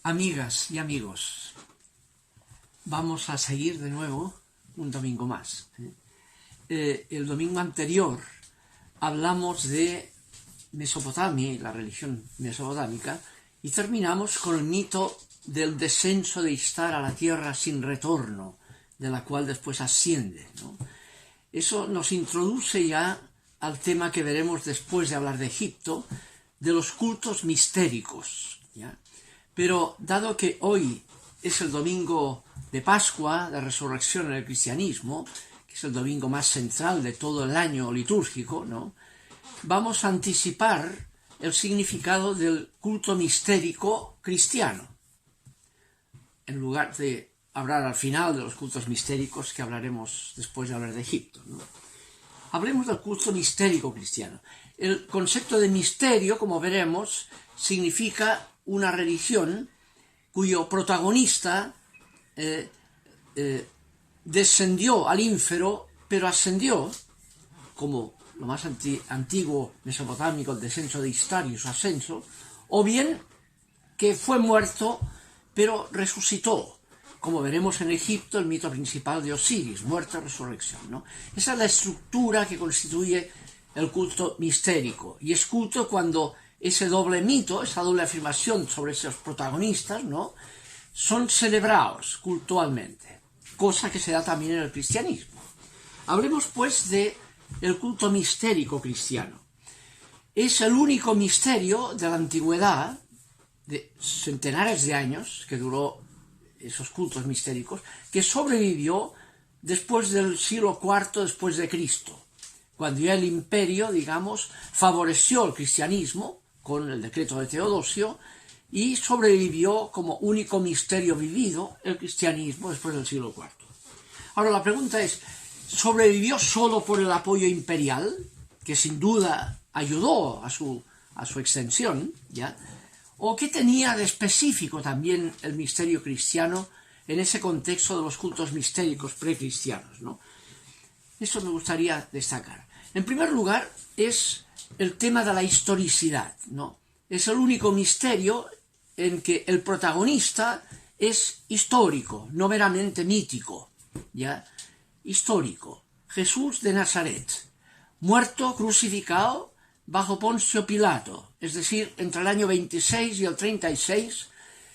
Amigas y amigos, vamos a seguir de nuevo un domingo más. El domingo anterior hablamos de Mesopotamia y la religión mesopotámica y terminamos con el mito del descenso de Ishtar a la tierra sin retorno, de la cual después asciende, ¿no? Eso nos introduce ya al tema que veremos después de hablar de Egipto, de los cultos mistéricos, ¿ya? Pero dado que hoy es el domingo de Pascua, de resurrección en el cristianismo, que es el domingo más central de todo el año litúrgico, ¿no?, vamos a anticipar el significado del culto mistérico cristiano, en lugar de hablar al final de los cultos mistéricos que hablaremos después de hablar de Egipto, ¿no? Hablemos del culto mistérico cristiano. El concepto de misterio, como veremos, significa una religión cuyo protagonista descendió al ínfero, pero ascendió, como lo más antiguo mesopotámico, el descenso de Ishtar y su ascenso, o bien que fue muerto, pero resucitó, como veremos en Egipto, el mito principal de Osiris, muerte y resurrección, ¿no? Esa es la estructura que constituye el culto mistérico, y es culto cuando ese doble mito, esa doble afirmación sobre esos protagonistas, ¿no?, son celebrados cultualmente, cosa que se da también en el cristianismo. Hablemos pues de el culto mistérico cristiano. Es el único misterio de la antigüedad, de centenares de años que duró esos cultos mistéricos, que sobrevivió después del siglo IV después de Cristo, cuando ya el imperio, digamos, favoreció el cristianismo con el decreto de Teodosio y sobrevivió como único misterio vivido el cristianismo después del siglo IV. Ahora la pregunta es, ¿sobrevivió solo por el apoyo imperial, que sin duda ayudó a su extensión, ¿ya?, o qué tenía de específico también el misterio cristiano en ese contexto de los cultos mistéricos precristianos, ¿no? Eso me gustaría destacar. En primer lugar, es el tema de la historicidad, ¿no? Es el único misterio en que el protagonista es histórico, no meramente mítico, ¿ya? Histórico. Jesús de Nazaret, muerto, crucificado, bajo Poncio Pilato, es decir, entre el año 26 y el 36,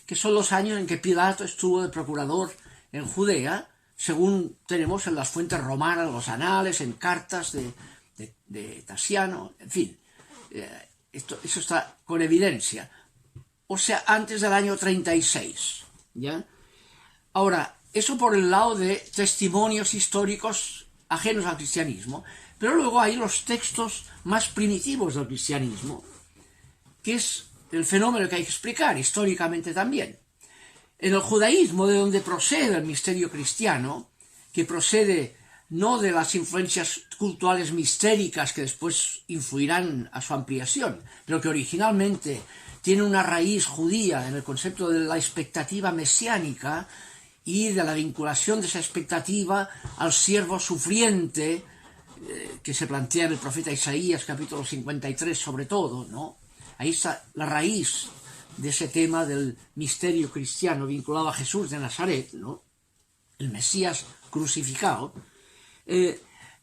que son los años en que Pilato estuvo de procurador en Judea, según tenemos en las fuentes romanas, los anales, en cartas de Tasiano, en fin, eso está con evidencia. O sea, antes del año 36, ¿ya? Ahora, eso por el lado de testimonios históricos ajenos al cristianismo, pero luego hay los textos más primitivos del cristianismo, que es el fenómeno que hay que explicar históricamente también. En el judaísmo, de donde procede el misterio cristiano, que procede no de las influencias culturales mistéricas que después influirán a su ampliación, pero que originalmente tiene una raíz judía en el concepto de la expectativa mesiánica y de la vinculación de esa expectativa al siervo sufriente que se plantea en el profeta Isaías, capítulo 53, sobre todo, ¿no? Ahí está la raíz de ese tema del misterio cristiano vinculado a Jesús de Nazaret, ¿no?, el Mesías crucificado.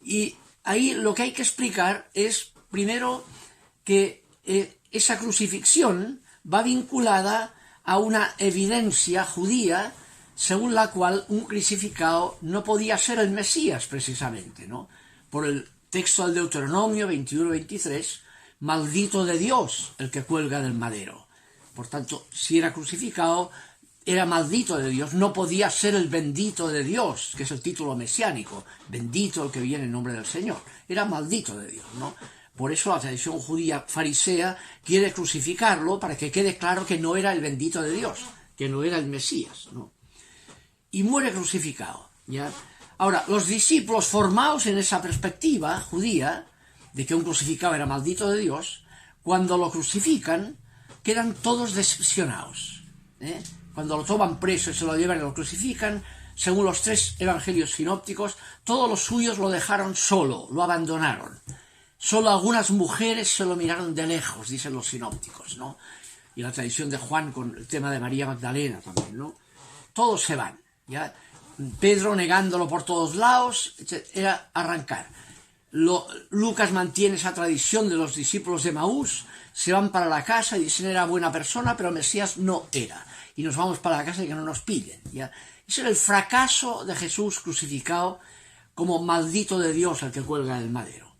Y ahí lo que hay que explicar es, primero, que esa crucifixión va vinculada a una evidencia judía según la cual un crucificado no podía ser el Mesías, precisamente, ¿no? Por el texto del Deuteronomio 21-23, maldito de Dios el que cuelga del madero. Por tanto, si era crucificado, era maldito de Dios, no podía ser el bendito de Dios, que es el título mesiánico, bendito el que viene en nombre del Señor, era maldito de Dios, ¿no? Por eso la tradición judía farisea quiere crucificarlo para que quede claro que no era el bendito de Dios, que no era el Mesías, ¿no? Y muere crucificado, ¿ya? Ahora, los discípulos formados en esa perspectiva judía, de que un crucificado era maldito de Dios, cuando lo crucifican, quedan todos decepcionados, ¿eh? Cuando lo toman preso y se lo llevan y lo crucifican, según los 3 evangelios sinópticos, todos los suyos lo dejaron solo, lo abandonaron. Solo algunas mujeres se lo miraron de lejos, dicen los sinópticos, ¿no? y la tradición de Juan con el tema de María Magdalena también, ¿no? Todos se van, ¿ya? Pedro negándolo por todos lados, era arrancar. Lucas mantiene esa tradición de los discípulos de Emaús, se van para la casa y dicen era buena persona, pero Mesías no era. Y nos vamos para la casa y que no nos pillen, ¿ya? Ese era el fracaso de Jesús crucificado como maldito de Dios al que cuelga en el madero.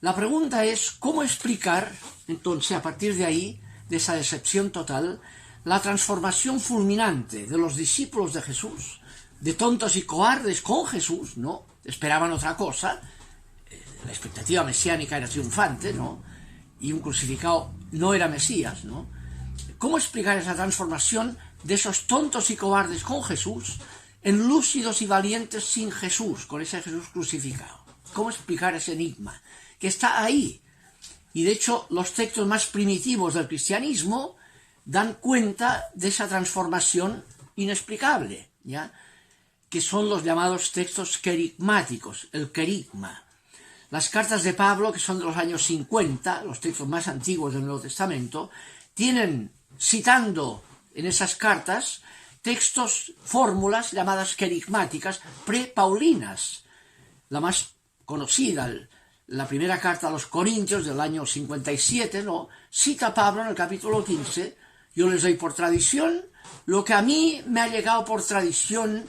La pregunta es, ¿cómo explicar, entonces, a partir de ahí, de esa decepción total, la transformación fulminante de los discípulos de Jesús, de tontos y cobardes con Jesús, ¿no? Esperaban otra cosa, la expectativa mesiánica era triunfante, ¿no? Y un crucificado no era Mesías, ¿no? ¿Cómo explicar esa transformación de esos tontos y cobardes con Jesús en lúcidos y valientes sin Jesús, con ese Jesús crucificado? ¿Cómo explicar ese enigma que está ahí? Y de hecho los textos más primitivos del cristianismo dan cuenta de esa transformación inexplicable, ¿ya? Que son los llamados textos querigmáticos, el querigma. Las cartas de Pablo, que son de los años 50, los textos más antiguos del Nuevo Testamento, tienen, citando en esas cartas, textos, fórmulas llamadas querigmáticas prepaulinas. La más conocida, la primera carta a los Corintios del año 57, ¿no? Cita Pablo en el capítulo 15, yo les doy por tradición lo que a mí me ha llegado por tradición,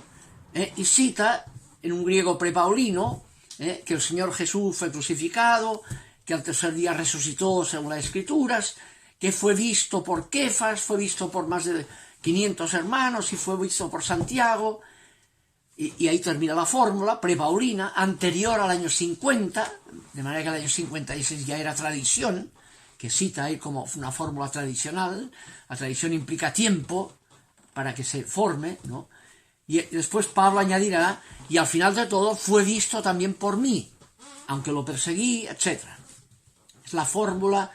y cita en un griego prepaulino, que el Señor Jesús fue crucificado, que al tercer día resucitó según las Escrituras, que fue visto por Kefas, fue visto por más de 500 hermanos y fue visto por Santiago, y ahí termina la fórmula prepaulina, anterior al año 50, de manera que el año 56 ya era tradición, que cita ahí como una fórmula tradicional. La tradición implica tiempo para que se forme, ¿no? Y después Pablo añadirá, y al final de todo fue visto también por mí, aunque lo perseguí, etc. Es la fórmula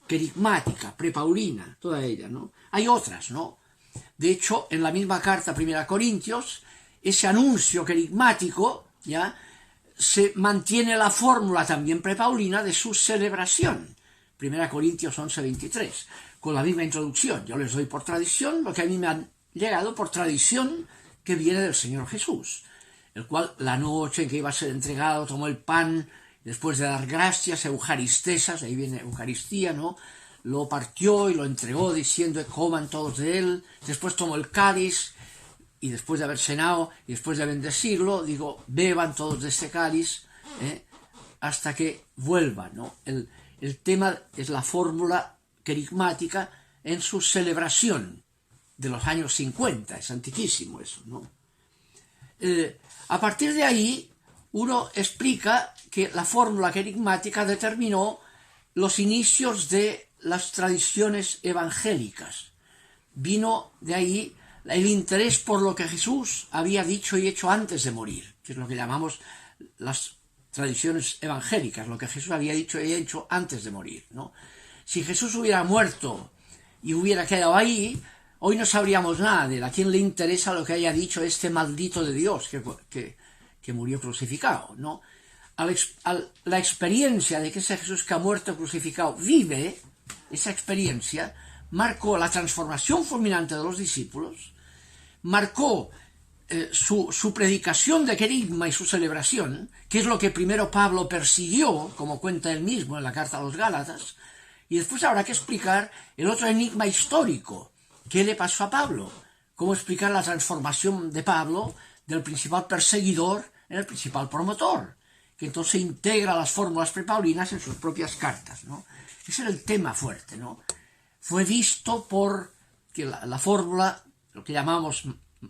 querigmática, prepaulina, toda ella, ¿no? Hay otras, ¿no? De hecho, en la misma carta 1 Corintios, ese anuncio querigmático, ¿ya? Se mantiene la fórmula también prepaulina de su celebración. 1 Corintios 11:23, con la misma introducción. Yo les doy por tradición lo que a mí me han llegado por tradición que viene del Señor Jesús, el cual la noche en que iba a ser entregado tomó el pan, después de dar gracias, eucaristesas, ahí viene Eucaristía, ¿no? Lo partió y lo entregó diciendo, coman todos de él. Después tomó el cáliz y después de haber cenado y después de bendecirlo, digo, beban todos de este cáliz, hasta que vuelva, ¿no? El tema es la fórmula querigmática en su celebración de los años 50, es antiquísimo eso, ¿no? A partir de ahí, uno explica que la fórmula querigmática determinó los inicios de las tradiciones evangélicas. Vino de ahí el interés por lo que Jesús había dicho y hecho antes de morir, que es lo que llamamos las tradiciones evangélicas, lo que Jesús había dicho y hecho antes de morir, ¿no? Si Jesús hubiera muerto y hubiera quedado ahí, hoy no sabríamos nada de él. ¿A quién le interesa lo que haya dicho este maldito de Dios que murió crucificado, ¿no? La experiencia de que ese Jesús que ha muerto crucificado vive, esa experiencia marcó la transformación fulminante de los discípulos, marcó su predicación de querigma y su celebración, que es lo que primero Pablo persiguió, como cuenta él mismo en la carta a los Gálatas, y después habrá que explicar el otro enigma histórico. ¿Qué le pasó a Pablo? ¿Cómo explicar la transformación de Pablo del principal perseguidor en el principal promotor? Que entonces integra las fórmulas prepaulinas en sus propias cartas, ¿no? Ese era el tema fuerte, ¿no? Fue visto por que la fórmula, lo que llamamos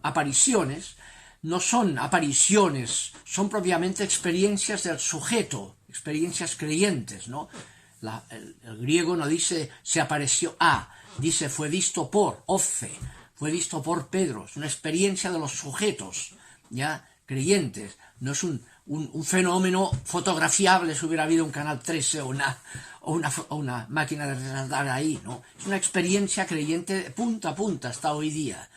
apariciones, no son apariciones, son propiamente experiencias del sujeto, experiencias creyentes, ¿no? El griego no dice se apareció a, dice fue visto por, ofe, fue visto por Pedro, es una experiencia de los sujetos, ya creyentes, no es un fenómeno fotografiable si hubiera habido un canal 13 o una máquina de retratar ahí, ¿no? Es una experiencia creyente de punta a punta hasta hoy día,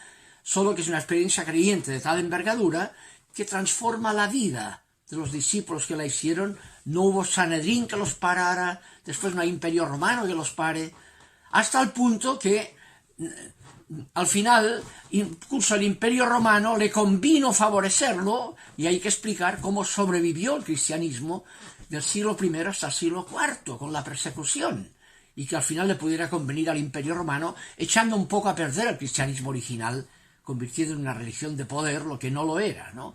solo que es una experiencia creyente de tal envergadura que transforma la vida de los discípulos que la hicieron. No hubo Sanedrín que los parara, después no hay imperio romano que los pare. hasta el punto que al final incluso el Imperio Romano le convino favorecerlo, y hay que explicar cómo sobrevivió el cristianismo del siglo I hasta el siglo IV con la persecución, y que al final le pudiera convenir al Imperio Romano, echando un poco a perder el cristianismo original, convirtiendo en una religión de poder lo que no lo era, ¿no?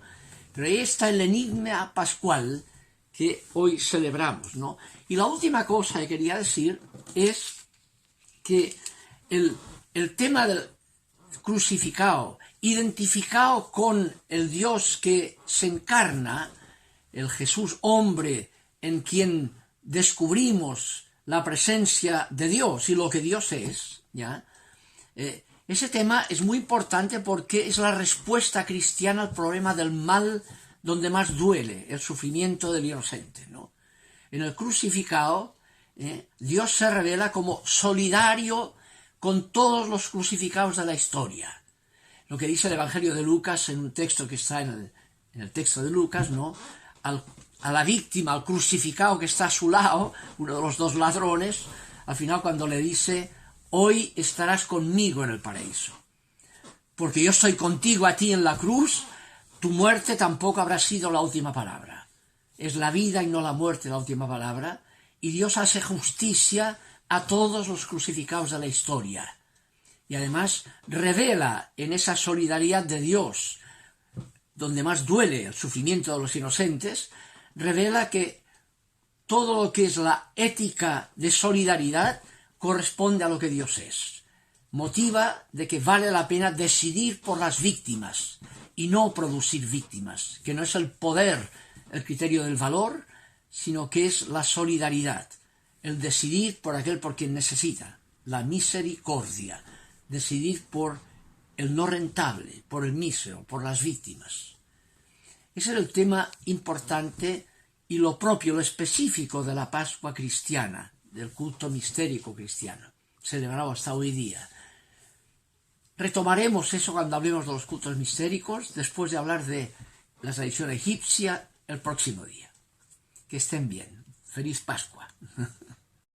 Pero ahí está el enigma pascual que hoy celebramos, ¿no? Y la última cosa que quería decir es que el tema del crucificado, identificado con el Dios que se encarna, el Jesús hombre en quien descubrimos la presencia de Dios y lo que Dios es, ¿ya? Ese tema es muy importante porque es la respuesta cristiana al problema del mal donde más duele, el sufrimiento del inocente, ¿no? En el crucificado, Dios se revela como solidario con todos los crucificados de la historia. Lo que dice el Evangelio de Lucas en un texto que está en el texto de Lucas, ¿no? A la víctima, al crucificado que está a su lado, uno de los dos ladrones, al final cuando le dice: hoy estarás conmigo en el paraíso, porque yo estoy contigo a ti en la cruz, tu muerte tampoco habrá sido la última palabra. Es la vida y no la muerte la última palabra, y Dios hace justicia a todos los crucificados de la historia. Y además revela en esa solidaridad de Dios, donde más duele el sufrimiento de los inocentes, revela que todo lo que es la ética de solidaridad corresponde a lo que Dios es. Motiva de que vale la pena decidir por las víctimas y no producir víctimas, que no es el poder el criterio del valor, sino que es la solidaridad, el decidir por aquel por quien necesita, la misericordia, decidir por el no rentable, por el mísero, por las víctimas. Ese es el tema importante y lo propio, lo específico de la Pascua cristiana, del culto mistérico cristiano, celebrado hasta hoy día. Retomaremos eso cuando hablemos de los cultos mistéricos, después de hablar de la tradición egipcia el próximo día. Que estén bien. Feliz Pascua.